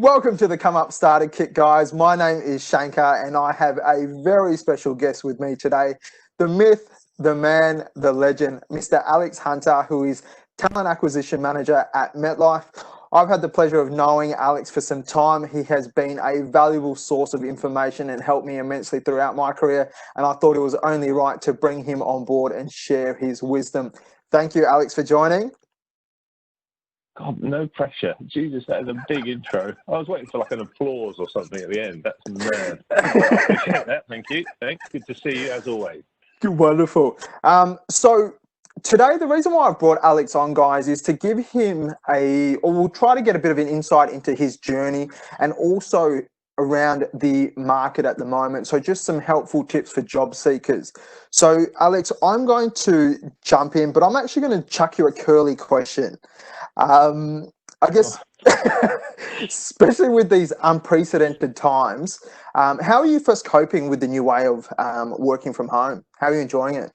Welcome to the Come Up Starter Kit, guys. My name is Shankar, and I have a very special guest with me today. The myth, the man, the legend, Mr. Alex Hunter, who is Talent Acquisition Manager at MetLife. I've had the pleasure of knowing Alex for some time. He has been a valuable source of information and helped me immensely throughout my career, and I thought it was only right to bring him on board and share his wisdom. Thank you, Alex, for joining. God, no pressure. Jesus, that is a big intro. I was waiting for like an applause or something at the end. That's mad. I appreciate that. Thank you. Thanks. Good to see you as always. Wonderful. So today, the reason why I've brought Alex on, guys, is to give him we'll try to get a bit of an insight into his journey and also around the market at the moment. So just some helpful tips for job seekers. So Alex, I'm going to jump in, but I'm actually going to chuck you a curly question. I guess, especially with these unprecedented times, how are you first coping with the new way of working from home? How are you enjoying it?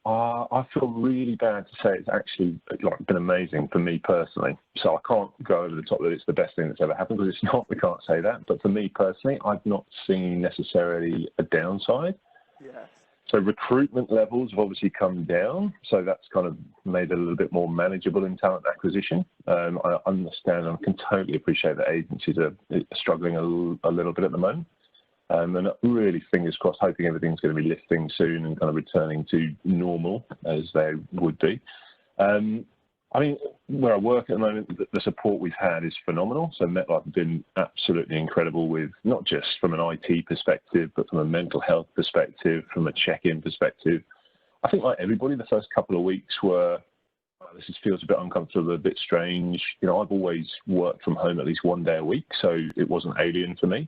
I feel really bad to say it's actually been amazing for me personally. So I can't go over the top that it's the best thing that's ever happened, because it's not. We can't say that. But for me personally, I've not seen necessarily a downside. Yeah. So recruitment levels have obviously come down, so that's kind of made it a little bit more manageable in talent acquisition. I understand and can totally appreciate that agencies are struggling a little bit at the moment. And really, fingers crossed, hoping everything's going to be lifting soon and kind of returning to normal as they would be. I mean, where I work at the moment, the support we've had is phenomenal. So MetLife have been absolutely incredible with not just from an IT perspective, but from a mental health perspective, from a check-in perspective. I think like everybody, the first couple of weeks were, this feels a bit uncomfortable, a bit strange. You know, I've always worked from home at least one day a week, so it wasn't alien for me.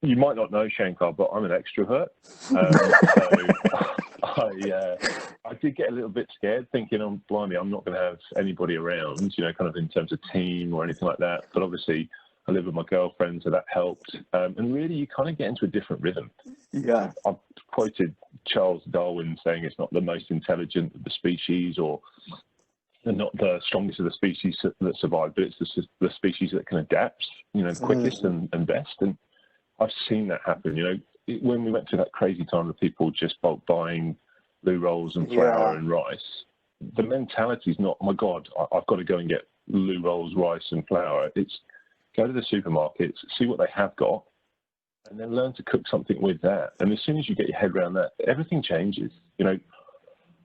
You might not know, Shankar, but I'm an extrovert. I did get a little bit scared, thinking, oh, blimey, I'm not going to have anybody around, you know, kind of in terms of team or anything like that. But obviously, I live with my girlfriend, so that helped. And really, you kind of get into a different rhythm. Yeah. I've quoted Charles Darwin saying it's not the most intelligent of the species, or not the strongest of the species that survive, but it's the species that can adapt, you know, quickest and best. And I've seen that happen. You know, when we went through that crazy time of people just bulk buying loo rolls and flour and rice, the mentality is not, oh my God, I've got to go and get loo rolls, rice and flour. It's go to the supermarkets, see what they have got, and then learn to cook something with that. And as soon as you get your head around that, everything changes. You know,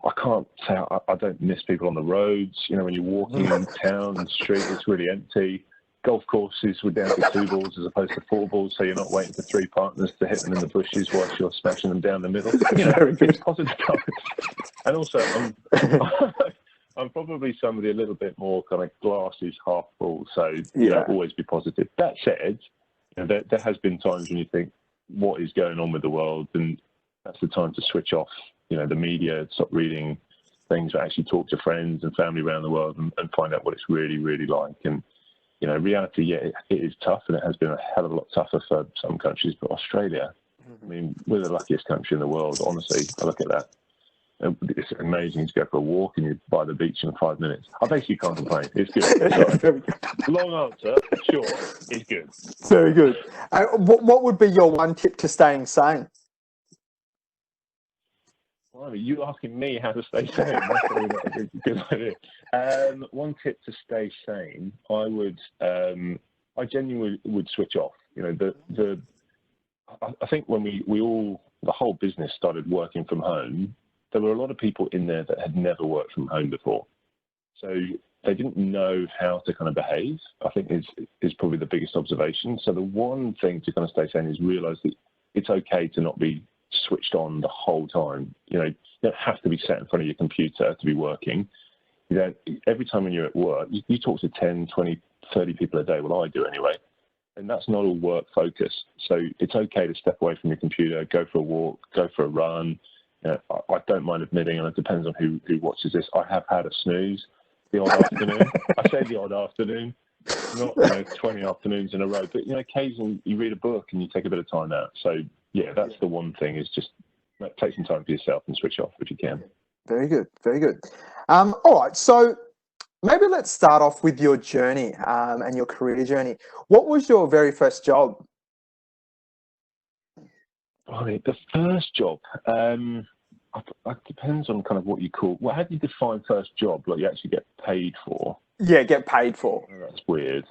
I can't say I don't miss people on the roads. You know, when you're walking in town and street, it's really empty. Golf courses were down to 2 balls as opposed to 4 balls, so you're not waiting for 3 partners to hit them in the bushes whilst you're smashing them down the middle. You know, it's positive. And also, I'm probably somebody a little bit more kind of glasses half full, so you know, always be positive. That said, you know, there has been times when you think, what is going on with the world? And that's the time to switch off, you know, the media, stop reading things, but actually talk to friends and family around the world and find out what it's really, really like. And you know, reality, it is tough, and it has been a hell of a lot tougher for some countries. But Australia, I mean, we're the luckiest country in the world, honestly. I look at that. It's amazing to go for a walk and you're by the beach in 5 minutes. I basically can't complain. It's good. Long answer, short, it's good. Very good. What would be your one tip to staying sane? Well, you asking me how to stay sane? That's probably not a good idea. One tip to stay sane, I genuinely would switch off. You know, I think when the whole business started working from home, there were a lot of people in there that had never worked from home before. So they didn't know how to kind of behave, I think is probably the biggest observation. So the one thing to kind of stay sane is realize that it's okay to not be switched on the whole time. You know, you don't have to be sat in front of your computer to be working. You know, every time when you're at work, you talk to 10, 20, 30 people a day. Well, I do anyway. And that's not all work focused. So it's okay to step away from your computer, go for a walk, go for a run. You know, I don't mind admitting, and it depends on who watches this, I have had a snooze the odd afternoon. I say the odd afternoon, not 20 afternoons in a row, but occasionally you read a book and you take a bit of time out. So yeah, that's the one thing, is just take some time for yourself and switch off if you can. Very good, very good. All right, so maybe let's start off with your journey and your career journey. What was your very first job? I mean, the first job, it depends on kind of what you call. Well, how do you define first job? Like you actually get paid for? Yeah, get paid for. Oh, that's weird.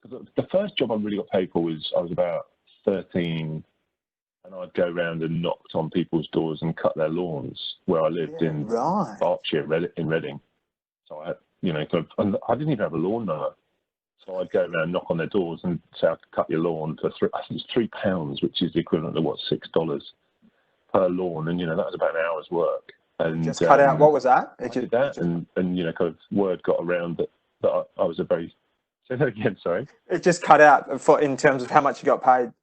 The first job I really got paid for was I was about 13, and I'd go around and knocked on people's doors and cut their lawns where I lived in Berkshire, in Reading. So I had, and I didn't even have a lawnmower. So I'd go around, knock on their doors, and say I could cut your lawn for I think it's £3, which is the equivalent of $6 per lawn, and that was about an hour's work. And just cut out. What was that? I did that, and kind of word got around that I was a very. Say that again. Sorry. It just cut out in terms of how much you got paid.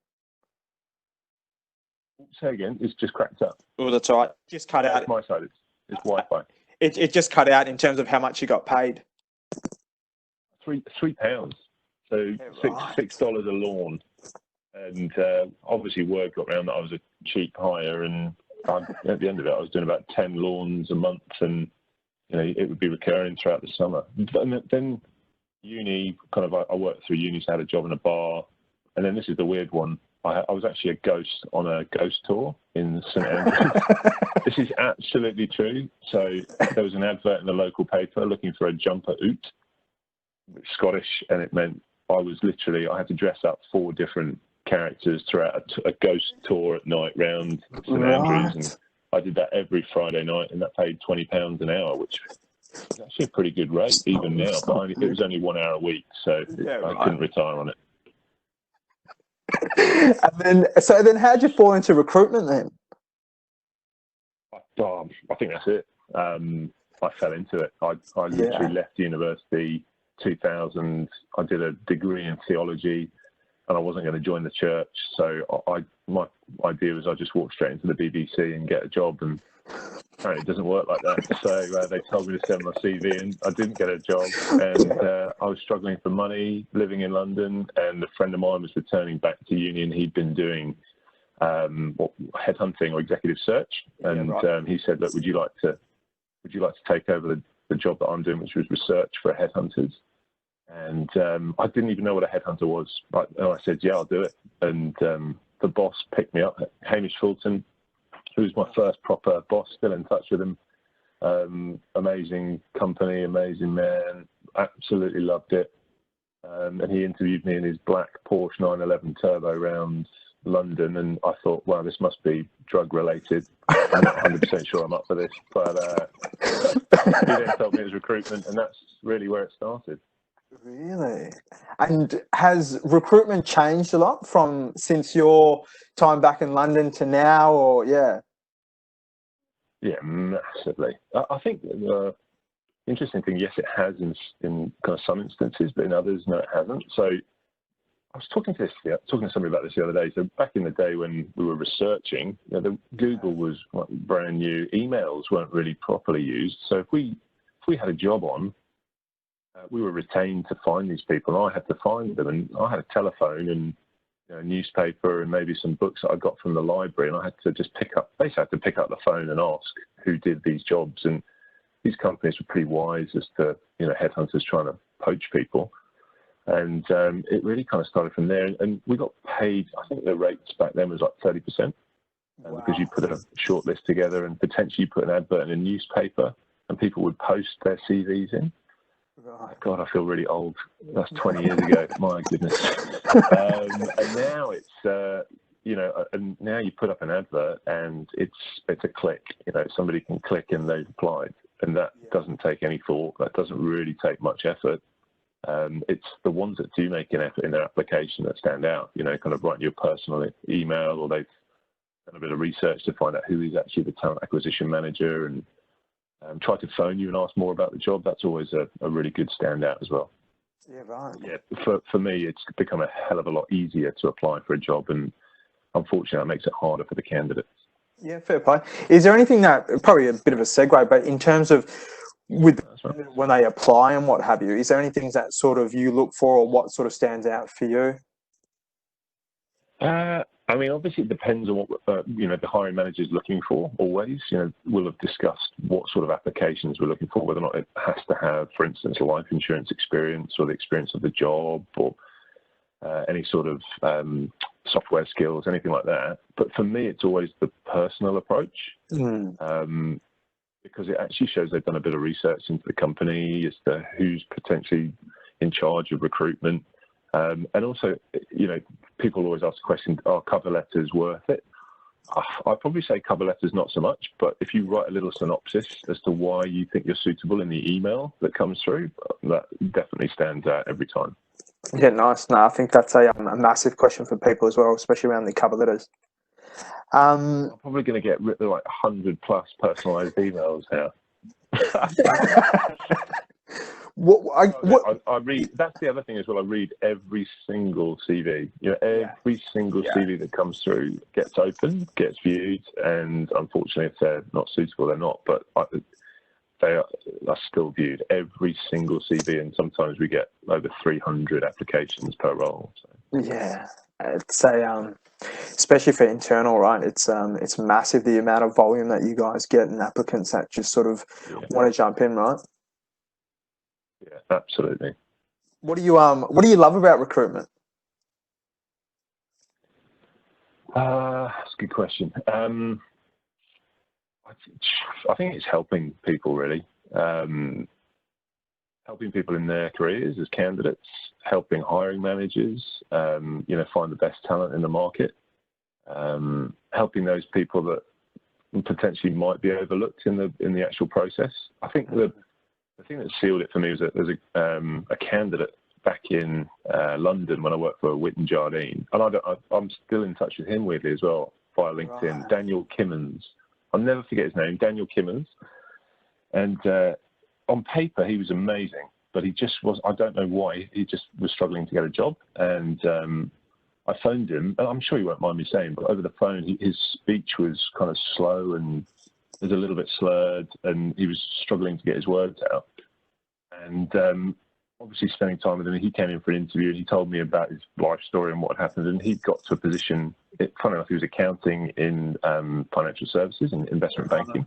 Say again. It's just cracked up. Oh, that's all right. Just cut out. It's my side. It's Wi-Fi. It just cut out in terms of how much you got paid. £3. So $6 a lawn, and obviously word got around that I was a cheap hire, and at the end of it, I was doing about 10 lawns a month, and it would be recurring throughout the summer. And then uni, I worked through uni, so I had a job in a bar, and then this is the weird one. I was actually a ghost on a ghost tour in St Andrews. This is absolutely true. So there was an advert in the local paper looking for a jumper oot, Scottish, and it meant I had to dress up 4 different characters throughout a ghost tour at night round St Andrews, and I did that every Friday night, and that paid £20 an hour, which is actually a pretty good rate even now. But it was only 1 hour a week, so I couldn't retire on it. And then how'd you fall into recruitment then? I think that's it. I fell into it. I literally left university 2000. I did a degree in theology, and I wasn't going to join the church. So my idea was I just walk straight into the BBC and get a job, and apparently it doesn't work like that. So they told me to send my CV in. I didn't get a job, and I was struggling for money, living in London, and a friend of mine was returning back to uni, and he'd been doing headhunting or executive search, and he said, "Look, would you like to take over the job that I'm doing, which was research for headhunters?" And I didn't even know what a headhunter was, but I said, "Yeah, I'll do it." And the boss picked me up, Hamish Fulton, who was my first proper boss, still in touch with him. Amazing company, amazing man, absolutely loved it. And he interviewed me in his black Porsche 911 Turbo around London, and I thought, wow, this must be drug related. I'm not 100% sure I'm up for this, but he then told me it was recruitment, and that's really where it started. Really? And has recruitment changed a lot since your time back in London to now, or yeah? Yeah, massively. I think the interesting thing, yes, it has in kind of some instances, but in others, no, it hasn't. So I was talking to somebody about this the other day. So back in the day when we were researching, Google was brand new. Emails weren't really properly used. So if we had a job on, we were retained to find these people, and I had to find them. And I had a telephone and a newspaper and maybe some books that I got from the library, and I had to just pick up the phone and ask who did these jobs. And these companies were pretty wise as to headhunters trying to poach people. And it really kind of started from there. And we got paid, I think the rates back then was like 30%. Because you put a short list together and potentially put an advert in a newspaper, and people would post their CVs in. Right. God, I feel really old. That's 20 years ago. My goodness. And now it's, and now you put up an advert and it's a click. Somebody can click and they've applied, and that doesn't take any thought. That doesn't really take much effort. It's the ones that do make an effort in their application that stand out. Kind of writing your personal email, or they've done a bit of research to find out who is actually the talent acquisition manager, and try to phone you and ask more about the job. That's always a really good standout as well. Yeah, right. Yeah, for me, it's become a hell of a lot easier to apply for a job, and unfortunately, it makes it harder for the candidates. Yeah, fair play. Is there anything that, probably a bit of a segue, but in terms of when they apply and what have you, is there anything that sort of you look for, or what sort of stands out for you? I I mean, obviously, it depends on what the hiring manager is looking for. Always, we'll have discussed what sort of applications we're looking for, whether or not it has to have, for instance, life insurance experience or the experience of the job, or any sort of software skills, anything like that. But for me, it's always the personal approach, because it actually shows they've done a bit of research into the company as to who's potentially in charge of recruitment. And also, people always ask the question, are cover letters worth it? I'd probably say cover letters not so much, but if you write a little synopsis as to why you think you're suitable in the email that comes through, that definitely stands out every time. Yeah, nice. No, I think that's a massive question for people as well, especially around the cover letters. I'm probably going to get like 100 plus personalised emails now. I read. That's the other thing as well. I read every single CV. Every single CV that comes through gets opened, gets viewed, and unfortunately, if they're not suitable, they're not. But they are still viewed. Every single CV, and sometimes we get over 300 applications per role. So. Yeah, it's especially for internal, right? It's massive, the amount of volume that you guys get and applicants that just sort of want to jump in, right? Yeah, absolutely. What do you love about recruitment? That's a good question. I think it's helping people, really. Helping people in their careers as candidates, helping hiring managers, find the best talent in the market, helping those people that potentially might be overlooked in the actual process. I think the thing that sealed it for me was that there's a candidate back in London when I worked for Whitten Jardine, and I'm still in touch with him weirdly as well via LinkedIn. Right. Daniel Kimmons. I'll never forget his name, Daniel Kimmons. And on paper, he was amazing, but he just was, I don't know why, he just was struggling to get a job. And I phoned him, and I'm sure he won't mind me saying, but over the phone, his speech was kind of slow and was a little bit slurred, and he was struggling to get his words out. And obviously spending time with him, he came in for an interview and he told me about his life story and what had happened. And he got to a position, funny enough, he was accounting in financial services and investment banking.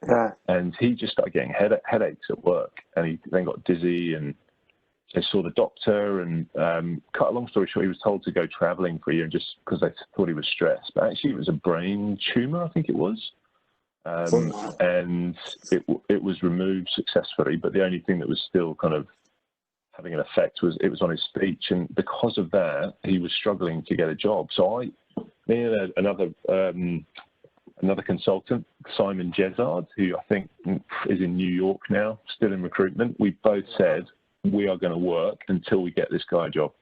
Yeah. And he just started getting headaches at work, and he then got dizzy, and they saw the doctor, and cut a long story short, he was told to go traveling for a year just because they thought he was stressed. But actually it was a brain tumor, I think it was. And it was removed successfully, but the only thing that was still kind of having an effect was it was on his speech, and because of that he was struggling to get a job. So me and another consultant, Simon Jezard, who I think is in New York now, still in recruitment, we both said we are going to work until we get this guy a job.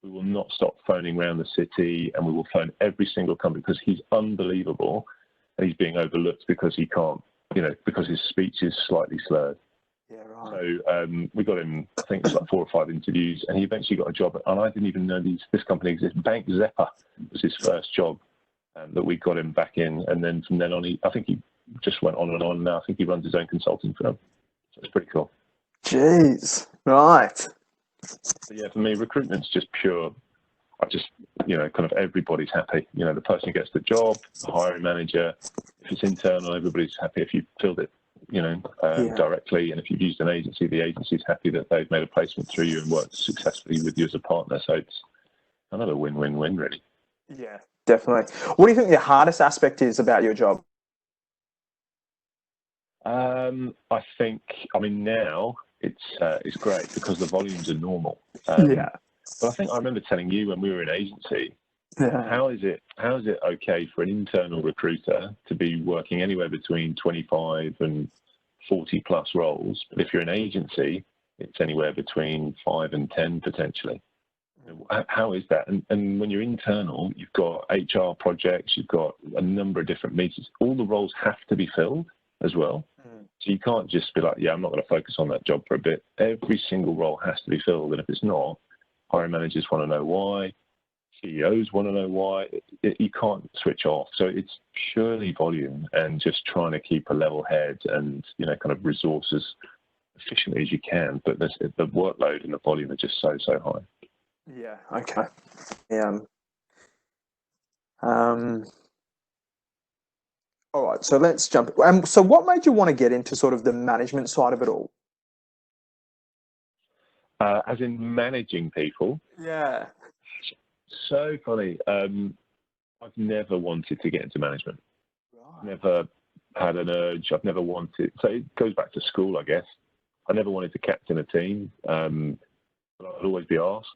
We will not stop phoning around the city, and we will phone every single company because he's unbelievable, and he's being overlooked because he can't, because his speech is slightly slurred. Yeah, right. So we got him, I think it was like 4 or 5 interviews, and he eventually got a job. And I didn't even know this company existed. Bank Zepper was his first job that we got him back in. And then from then on, I think he just went on and on. Now I think he runs his own consulting firm. So it's pretty cool. Jeez, right. So yeah, for me, recruitment's just pure. I just, kind of everybody's happy. The person who gets the job, the hiring manager. If it's internal, everybody's happy if you filled it. Directly, and if you've used an agency, the agency's happy that they've made a placement through you and worked successfully with you as a partner. So it's another win-win-win, really. Yeah, definitely. What do you think the hardest aspect is about your job? I think, now it's great because the volumes are normal. But I think I remember telling you when we were in agency, how is it okay for an internal recruiter to be working anywhere between 25 and 40 plus roles, but if you're an agency, it's anywhere between 5 and 10 potentially. How is that? And when you're internal, you've got HR projects, you've got a number of different meetings. All the roles have to be filled as well. So you can't just be like, I'm not going to focus on that job for a bit. Every single role has to be filled, and if it's not, hiring managers want to know why. CEOs want to know why. You can't switch off. So it's purely volume and just trying to keep a level head and, kind of resource as efficiently as you can. But the workload and the volume are just so high. Yeah, okay. Yeah. All right, so let's jump. So what made you want to get into sort of the management side of it all? As in managing people. Yeah. So funny. I've never wanted to get into management. Right. Never had an urge. I've never wanted. So it goes back to school, I guess. I never wanted to captain a team, but I'd always be asked.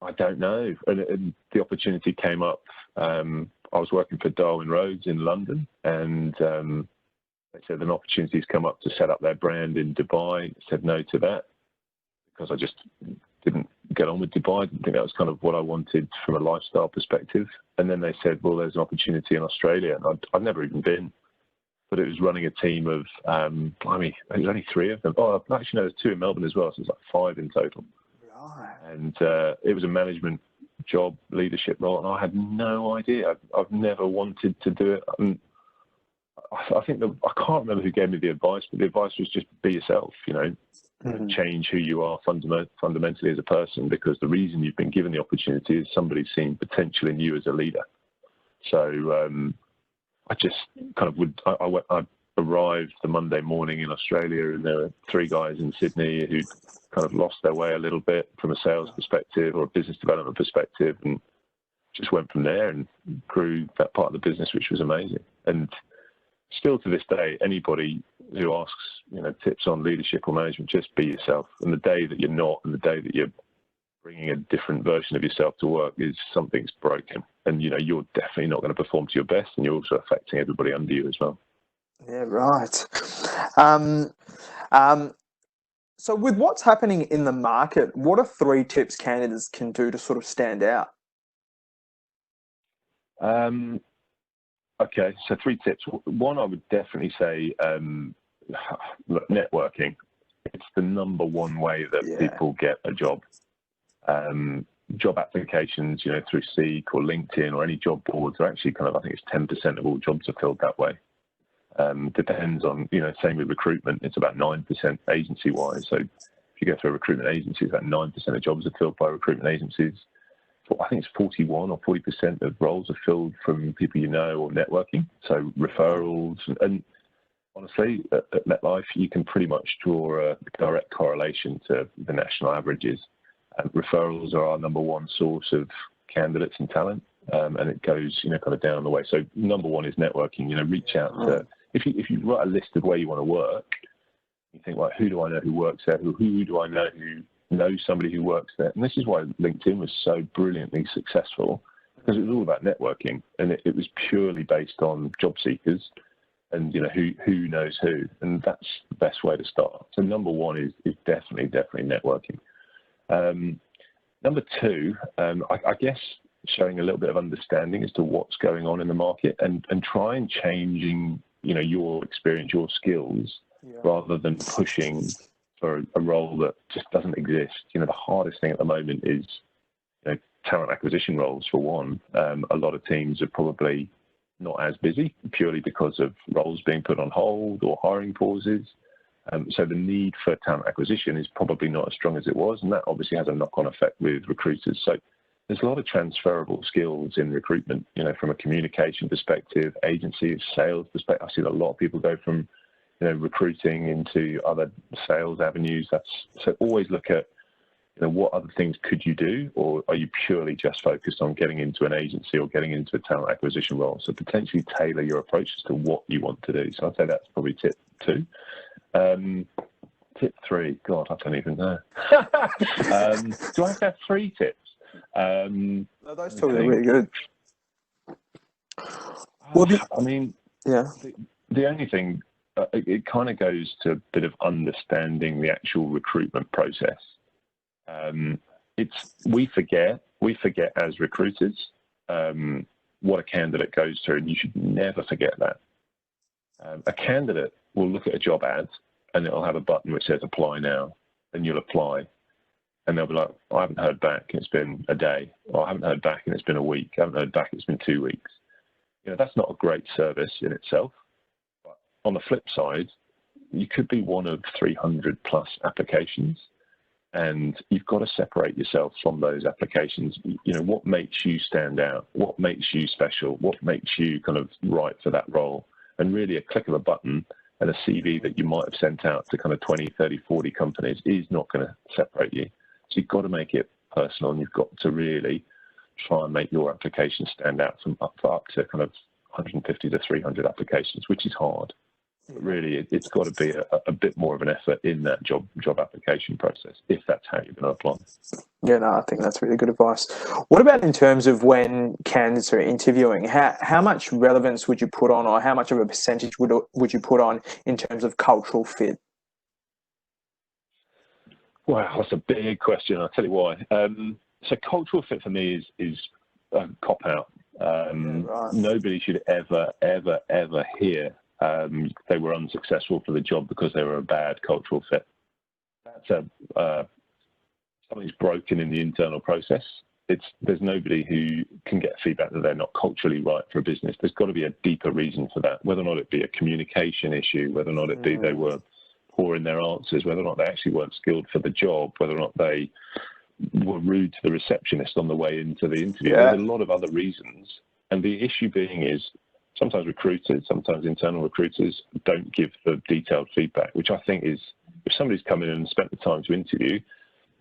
I don't know. And the opportunity came up. I was working for Darwin Rhodes in London, and they said an opportunity's come up to set up their brand in Dubai. I said no to that because I just didn't get on with Dubai. I didn't think that was kind of what I wanted from a lifestyle perspective. And then they said, well, there's an opportunity in Australia. And I'd never even been, but it was running a team of, blimey, there's only 3 of them. Oh, actually, no, there's 2 in Melbourne as well, so it's like 5 in total. Right. And it was a management job, leadership role, and I had no idea. I've never wanted to do it. And I think I can't remember who gave me the advice, but the advice was just be yourself, change who you are fundamentally as a person, because the reason you've been given the opportunity is somebody's seen potential in you as a leader. So I just kind of I arrived the Monday morning in Australia, and there were 3 guys in Sydney who kind of lost their way a little bit from a sales perspective or a business development perspective, and just went from there and grew that part of the business, which was amazing. And still to this day, anybody who asks, tips on leadership or management, just be yourself. And the day that you're not, and the day that you're bringing a different version of yourself to work, is something's broken. And, you're definitely not going to perform to your best, and you're also affecting everybody under you as well. Yeah, right. So with what's happening in the market, what are 3 tips candidates can do to sort of stand out? Okay, so 3 tips. One, I would definitely say networking. It's the number one way that people get a job. Job applications, through Seek or LinkedIn or any job boards are actually I think it's 10% of all jobs are filled that way. Depends on, same with recruitment, it's about 9% agency-wise. So if you go through a recruitment agency, about 9% of jobs are filled by recruitment agencies. I think it's 41 or 40% of roles are filled from people or networking. So referrals, and honestly, at MetLife, you can pretty much draw a direct correlation to the national averages. Referrals are our number one source of candidates and talent, and it goes, kind of down the way. So number one is networking. Reach out to, if you write a list of where you want to work, you think, who do I know who works there? Who do I know who knows somebody who works there? And this is why LinkedIn was so brilliantly successful, because it was all about networking, and it was purely based on job seekers and who knows who, and that's the best way to start. So number one is definitely networking. Number 2, I guess showing a little bit of understanding as to what's going on in the market, and try and changing your experience, your skills, rather than pushing for a role that just doesn't exist. The hardest thing at the moment is talent acquisition roles, for one. A lot of teams are probably not as busy, purely because of roles being put on hold or hiring pauses. So the need for talent acquisition is probably not as strong as it was, and that obviously has a knock-on effect with recruiters. So there's a lot of transferable skills in recruitment, from a communication perspective, agency, sales perspective. I see a lot of people go from recruiting into other sales avenues. So always look at, what other things could you do, or are you purely just focused on getting into an agency or getting into a talent acquisition role? So potentially tailor your approach as to what you want to do. So I'd say that's probably tip 2. Tip 3, God, I don't even know. Do I have to have 3 tips? No, those 2 are really good. Well, the only thing, it kind of goes to a bit of understanding the actual recruitment process. We forget as recruiters what a candidate goes through, and you should never forget that. A candidate will look at a job ad, and it'll have a button which says apply now, and you'll apply, and they'll be like, I haven't heard back, it's been a day, or I haven't heard back and it's been a week, I haven't heard back, it's been 2 weeks. That's not a great service in itself. But on the flip side, you could be one of 300 plus applications, And you've got to separate yourself from those applications. You know, what makes you stand out? What makes you special? What makes you kind of right for that role? And really a click of a button and a CV that you might have sent out to kind of 20, 30, 40 companies is not going to separate you. So you've got to make it personal, and you've got to really try and make your application stand out from up to kind of 150 to 300 applications, which is hard. But really, it's got to be a bit more of an effort in that job application process, if that's how you're going to apply. Yeah, no, I think that's really good advice. What about in terms of when candidates are interviewing? How much relevance would you put on, or how much of a percentage would you put on in terms of cultural fit? Wow, that's a big question. I'll tell you why. So cultural fit for me is a cop-out. Right. Nobody should ever hear they were unsuccessful for the job because they were a bad cultural fit. That's something's broken in the internal process. There's nobody who can get feedback that they're not culturally right for a business. There's got to be a deeper reason for that, whether or not it be a communication issue, whether or not it be they were poor in their answers, whether or not they actually weren't skilled for the job, whether or not they were rude to the receptionist on the way into the interview. Yeah. There's a lot of other reasons. And the issue being is sometimes internal recruiters don't give the detailed feedback, which I think is, if somebody's come in and spent the time to interview,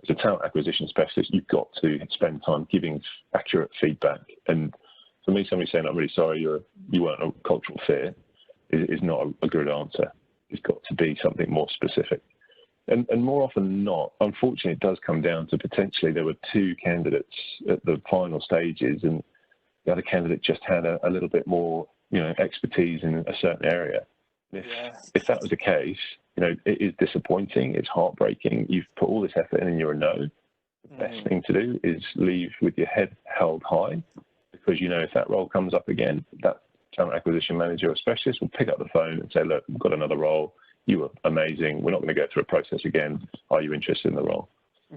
as a talent acquisition specialist, you've got to spend time giving accurate feedback. And for me, somebody saying, I'm really sorry, you weren't a cultural fit is not a good answer. It's got to be something more specific. And more often than not, unfortunately, it does come down to potentially there were two candidates at the final stages, and the other candidate just had a little bit more, expertise in a certain area. If that was the case, it is disappointing. It's heartbreaking. You've put all this effort in and you're a no. The best thing to do is leave with your head held high, because, if that role comes up again, that talent acquisition manager or specialist will pick up the phone and say, look, we've got another role. You were amazing. We're not going to go through a process again. Are you interested in the role?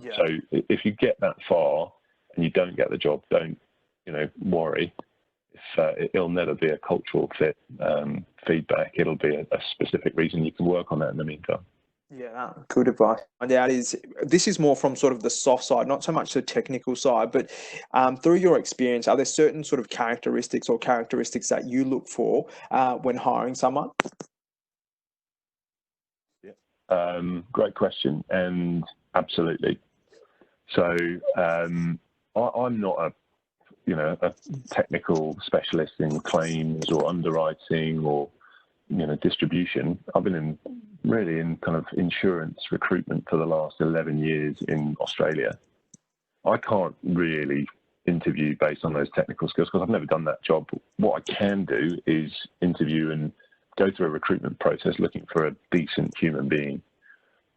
Yeah. So if you get that far and you don't get the job, don't, worry. It'll never be a cultural fit feedback. It'll be a specific reason. You can work on that in the meantime. Yeah, good advice. This is more from sort of the soft side, not so much the technical side, but through your experience, are there certain sort of characteristics that you look for when hiring someone? Yeah, great question, and absolutely. So I'm not a technical specialist in claims or underwriting or distribution. I've been in kind of insurance recruitment for the last 11 years in Australia. I can't really interview based on those technical skills because I've never done that job. What I can do is interview and go through a recruitment process looking for a decent human being.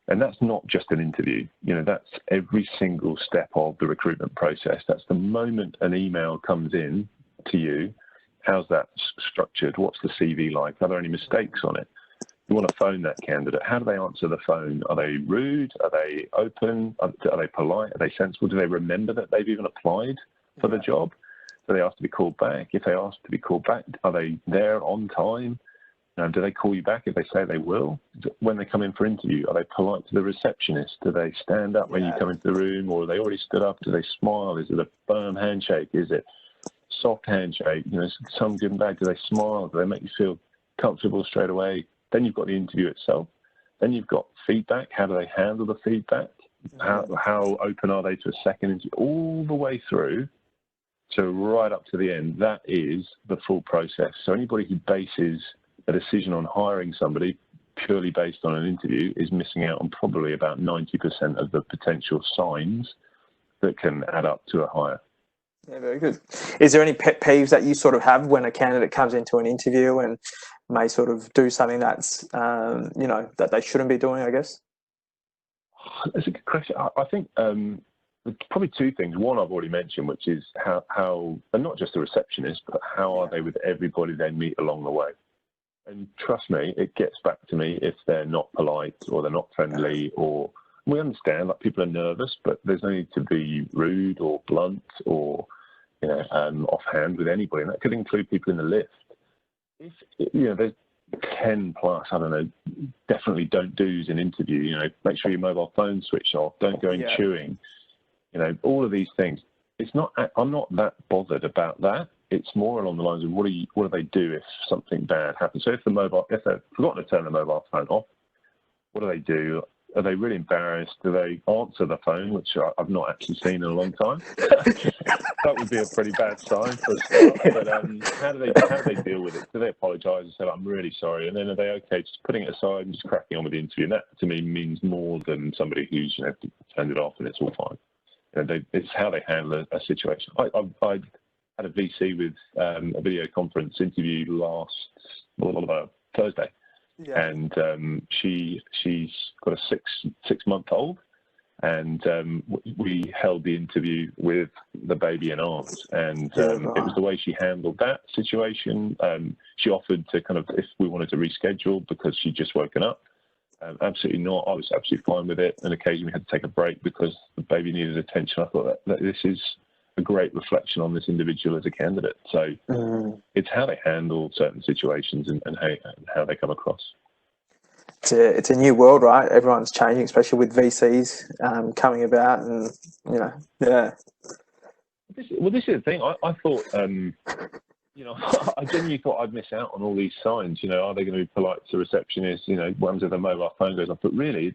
And that's not just an interview. That's every single step of the recruitment process. That's the moment an email comes in to you. How's that structured? What's the CV like? Are there any mistakes on it? You want to phone that candidate. How do they answer the phone? Are they rude? Are they open? Are they polite? Are they sensible? Do they remember that they've even applied for the job? Do they ask to be called back? If they ask to be called back, are they there on time? Do they call you back if they say they will? When they come in for interview, are they polite to the receptionist? Do they stand up when you come into the room, or are they already stood up? Do they smile? Is it a firm handshake? Is it soft handshake? Some good and bad. Do they smile? Do they make you feel comfortable straight away? Then you've got the interview itself. Then you've got feedback. How do they handle the feedback? How open are they to a second interview? All the way through, so right up to the end, that is the full process. So anybody who bases a decision on hiring somebody purely based on an interview is missing out on probably about 90% of the potential signs that can add up to a hire. Yeah, very good. Is there any pet peeves that you sort of have when a candidate comes into an interview and may sort of do something that's, that they shouldn't be doing, I guess? That's a good question. I think probably two things. One I've already mentioned, which is how and not just the receptionist, but how are they with everybody they meet along the way? And trust me, it gets back to me if they're not polite or they're not friendly, or we understand like people are nervous, but there's no need to be rude or blunt or offhand with anybody, and that could include people in the lift. If there's 10 plus, definitely don't do's in interview. You know, make sure your mobile phone's switched off. Don't go in chewing. You know, all of these things. It's not. I'm not that bothered about that. It's more along the lines of what do they do if something bad happens? So if they've forgotten to turn the mobile phone off, what do they do? Are they really embarrassed? Do they answer the phone, which I've not actually seen in a long time? That would be a pretty bad sign for a start. But how do they deal with it? Do they apologise and say, I'm really sorry? And then are they okay just putting it aside and just cracking on with the interview? And that, to me, means more than somebody who's, you know, turned it off and it's all fine. You know, it's how they handle a situation. I had a VC with a video conference interview last Thursday. Yeah. And she's got a six-month-old, and we held the interview with the baby in arms, and it was the way she handled that situation. She offered to kind of, if we wanted to reschedule because she'd just woken up. Absolutely not. I was absolutely fine with it, and occasionally we had to take a break because the baby needed attention. I thought that this is a great reflection on this individual as a candidate. So it's how they handle certain situations and how they come across. It's a new world, right? Everyone's changing, especially with VCs coming about, and you know, yeah. This is the thing. I thought, you know, I genuinely thought I'd miss out on all these signs. You know, are they going to be polite to receptionists? You know, when the mobile phone goes off? But really,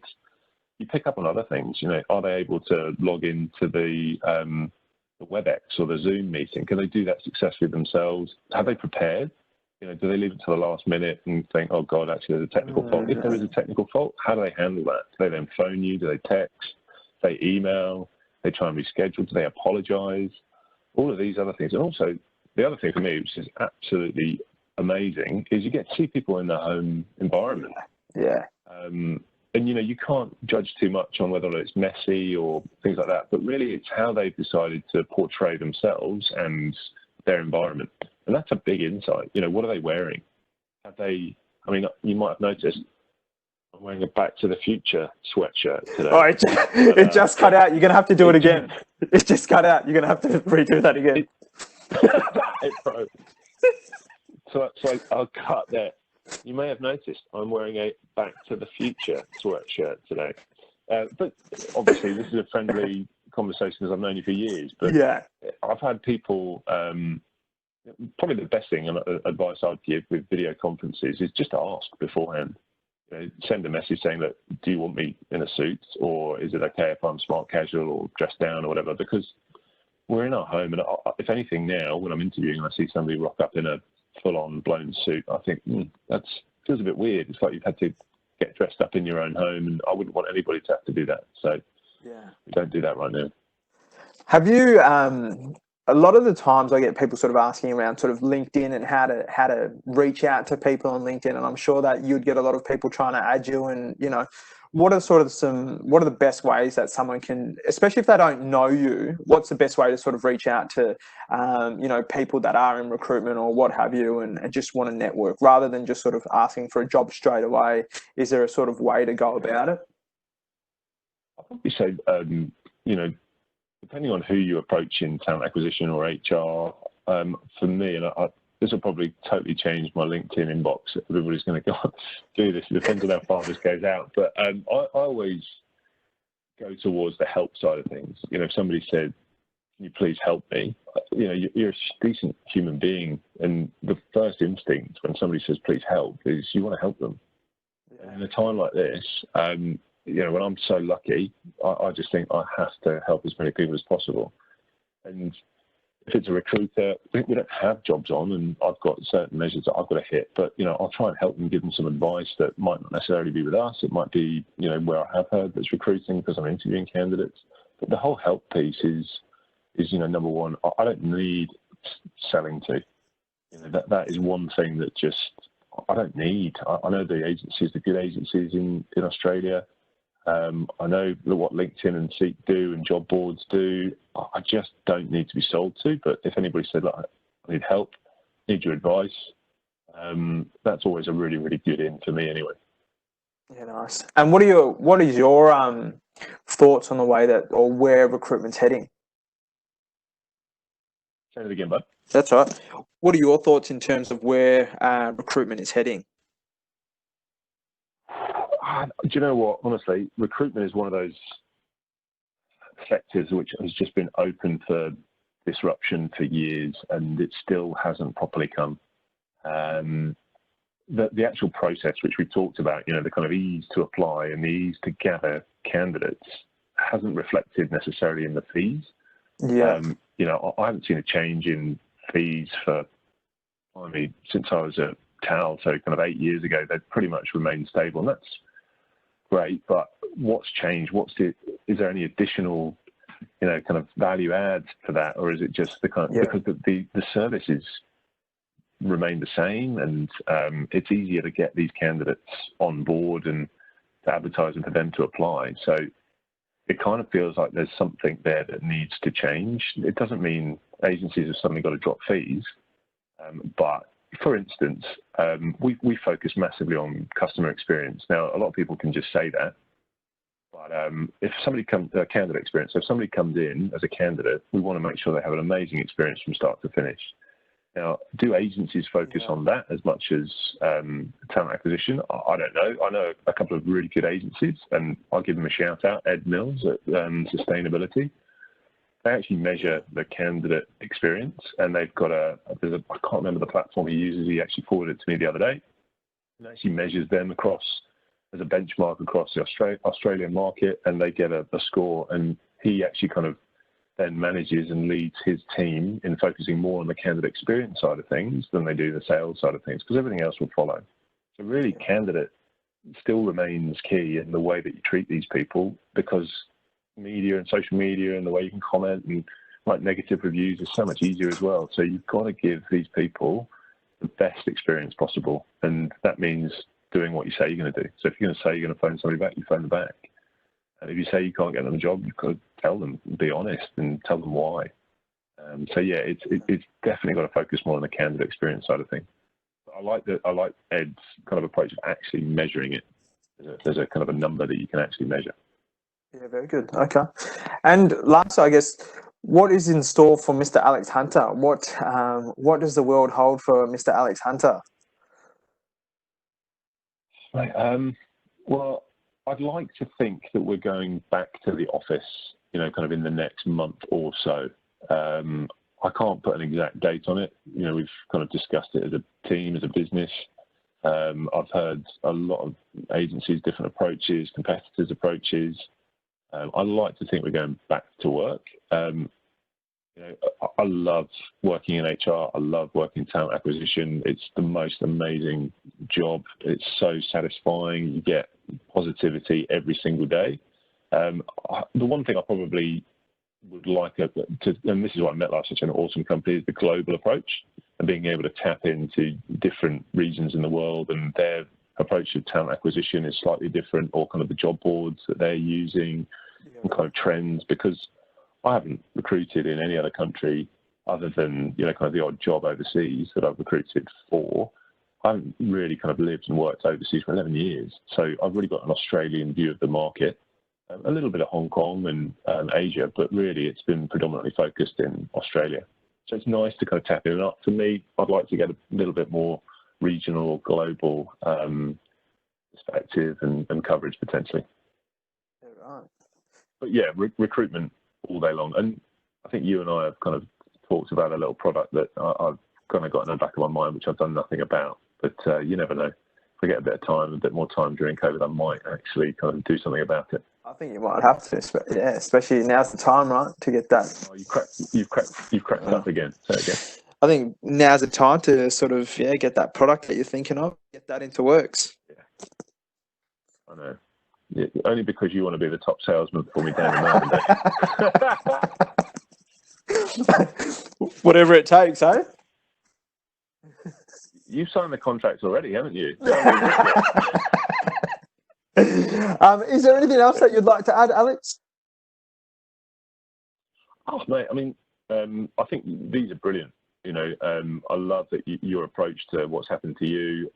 you pick up on other things. You know, are they able to log into the WebEx or the Zoom meeting? Can they do that successfully themselves? Have they prepared? You know, do they leave it to the last minute and think, oh God, actually there's a technical fault? If there is a technical fault, how do they handle that? Do they then phone you? Do they text? Do they email? Do they try and reschedule? Do they apologise? All of these other things. And also, the other thing for me, which is absolutely amazing, is you get to see people in their home environment. Yeah. And, you know, you can't judge too much on whether it's messy or things like that, but really it's how they've decided to portray themselves and their environment. And that's a big insight. You know, what are they wearing? Have they, I mean, you might have noticed, I'm wearing a Back to the Future sweatshirt today. Oh, it just cut out. You're going to have to do it again. It just cut out. You're going to have to redo that again. It broke. So I'll cut that. You may have noticed I'm wearing a Back to the Future sweatshirt today. But obviously, this is a friendly conversation as I've known you for years. But yeah, I've had people, probably the best thing and advice I'd give with video conferences is just ask beforehand. You know, send a message saying that, do you want me in a suit, or is it okay if I'm smart casual or dressed down or whatever? Because we're in our home, and if anything now, when I'm interviewing and I see somebody rock up in a full-on blown suit, I think that feels a bit weird. It's like you've had to get dressed up in your own home, and I wouldn't want anybody to have to do that. So yeah, we don't do that right now. Have you? A lot of the times I get people sort of asking around sort of LinkedIn and how to reach out to people on LinkedIn, and I'm sure that you'd get a lot of people trying to add you. And you know, what are the best ways that someone can, especially if they don't know you, what's the best way to sort of reach out to you know, people that are in recruitment or what have you, and just want to network rather than just sort of asking for a job straight away? Is there a sort of way to go about it? I probably say you know, depending on who you approach in talent acquisition or HR, for me, and this will probably totally change my LinkedIn inbox. Everybody's going to go do this. It depends on how far this goes out. But I always go towards the help side of things. You know, if somebody said, can you please help me? You know, you're a decent human being. And the first instinct when somebody says, please help, is you want to help them. Yeah. And in a time like this, you know, when I'm so lucky, I just think I have to help as many people as possible. And if it's a recruiter, we don't have jobs on, and I've got certain measures that I've got to hit. But, you know, I'll try and help them, give them some advice that might not necessarily be with us. It might be, you know, where I have heard that's recruiting because I'm interviewing candidates. But the whole help piece is you know, number one, I don't need selling to. You know, that is one thing that just I don't need. I know the agencies, the good agencies in Australia. I know what LinkedIn and Seek do and job boards do. I just don't need to be sold to. But if anybody said, look, I need help, need your advice, that's always a really, really good in for me anyway. Yeah, nice. And what is your thoughts on the way that, or where recruitment's heading? Say it again, bud. That's right. What are your thoughts in terms of where recruitment is heading? Do you know what? Honestly, recruitment is one of those sectors which has just been open for disruption for years, and it still hasn't properly come. The actual process which we talked about, the kind of ease to apply and the ease to gather candidates hasn't reflected necessarily in the fees. Yeah. I haven't seen a change in fees since I was at TAL, so kind of 8 years ago. They've pretty much remained stable, and that's great. But what's changed? Is there any additional, kind of value adds to that, or is it just because the services remain the same, and it's easier to get these candidates on board and to advertise and for them to apply? So it kind of feels like there's something there that needs to change. It doesn't mean agencies have suddenly got to drop fees, but for instance, we focus massively on customer experience. Now, a lot of people can just say that, but if somebody candidate experience, if somebody comes in as a candidate, we want to make sure they have an amazing experience from start to finish. Now, do agencies focus on that as much as talent acquisition? I don't know. I know a couple of really good agencies, and I'll give them a shout out, Ed Mills at Sustainability. They actually measure the candidate experience, and they've got I can't remember the platform he uses. He actually forwarded it to me the other day. It actually measures them as a benchmark across the Australian market, and they get a score, and he actually kind of then manages and leads his team in focusing more on the candidate experience side of things than they do the sales side of things, because everything else will follow. So really, candidate still remains key in the way that you treat these people, because media and social media and the way you can comment and write negative reviews is so much easier as well. So you've got to give these people the best experience possible, and that means doing what you say you're going to do. So if you're going to say you're going to phone somebody back, you phone them back. And if you say you can't get them a job, you've got to tell them, be honest, and tell them why. It's definitely got to focus more on the candidate experience side of things. I like Ed's kind of approach of actually measuring it. There's a kind of a number that you can actually measure. Yeah, very good. Okay. And lastly, I guess, what is in store for Mr. Alex Hunter? What does the world hold for Mr. Alex Hunter? Right. Well, I'd like to think that we're going back to the office, kind of in the next month or so. I can't put an exact date on it. We've kind of discussed it as a team, as a business. I've heard a lot of agencies, different approaches, competitors' approaches. I'd like to think we're going back to work. I love working in HR. I love working in talent acquisition. It's the most amazing job. It's so satisfying. You get positivity every single day. The one thing I probably would like and this is why MetLife's such an awesome company, is the global approach and being able to tap into different regions in the world, and their approach to talent acquisition is slightly different, or kind of the job boards that they're using and kind of trends, because I haven't recruited in any other country other than, kind of the odd job overseas that I've recruited for. I haven't really kind of lived and worked overseas for 11 years. So I've really got an Australian view of the market, a little bit of Hong Kong and Asia, but really it's been predominantly focused in Australia. So it's nice to kind of tap in. And for me, I'd like to get a little bit more regional, global perspective and coverage potentially. Right. But yeah, recruitment all day long. And I think you and I have kind of talked about a little product that I've kind of got in the back of my mind, which I've done nothing about. But you never know. If I get a bit more time during COVID, I might actually kind of do something about it. I think you might have to, especially now's the time, right, to get that. Oh, you've cracked up again. Say it again. I think now's the time to sort of get that product that you're thinking of, get that into works. Yeah, I know. Yeah, only because you want to be the top salesman for me down the mountain. Whatever it takes, eh? You've signed the contracts already, haven't you? Is there anything else that you'd like to add, Alex? Oh, mate, I mean, I think these are brilliant. I love that your approach to what's happened to you.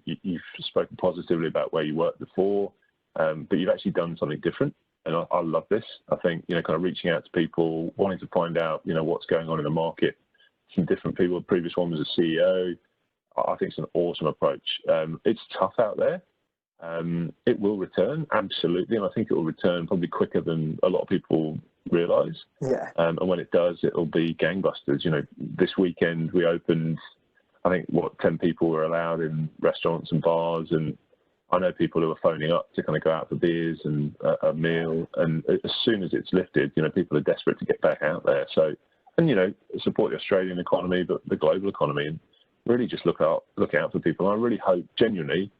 You've spoken positively about where you worked before, but you've actually done something different. And I love this. I think, kind of reaching out to people, wanting to find out, what's going on in the market. Some different people. The previous one was a CEO. I think it's an awesome approach. It's tough out there. It will return, absolutely, and I think it will return probably quicker than a lot of people realise. Yeah. And when it does, it'll be gangbusters. You know, this weekend we opened, I think, 10 people were allowed in restaurants and bars, and I know people who are phoning up to kind of go out for beers and a meal, and as soon as it's lifted, you know, people are desperate to get back out there. So, and, you know, support the Australian economy, but the global economy, and really just look out for people. And I really hope, genuinely,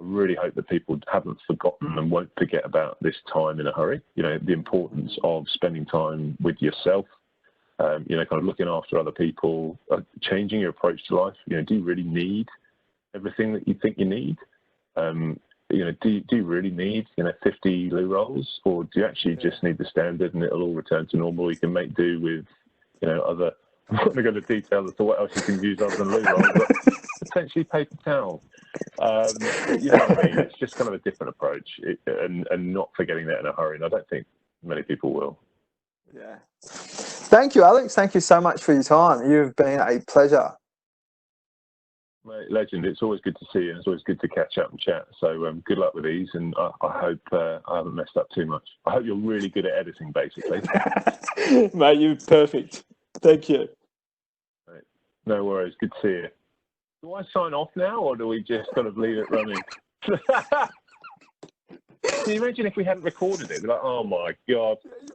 that people haven't forgotten and won't forget about this time in a hurry. You know, the importance of spending time with yourself, you know, kind of looking after other people, changing your approach to life. You know, do you really need everything that you think you need? You know, do you really need, you know, 50 loo rolls, or do you actually just need the standard and it'll all return to normal? You can make do with, you know, other. I'm not going to go into detail as to what else you can use other than loo rolls, but potentially paper towels. You know what I mean? It's just kind of a different approach, and not forgetting that in a hurry. And I don't think many people will. Yeah. Thank you, Alex. Thank you so much for your time. You've been a pleasure. Mate, legend. It's always good to see you, and it's always good to catch up and chat. So good luck with these, and I hope I haven't messed up too much. I hope you're really good at editing, basically. Mate, you're perfect. Thank you. Right. No worries. Good to see you. Do I sign off now, or do we just kind of leave it running? Can you imagine if we hadn't recorded it? We're like, oh my God.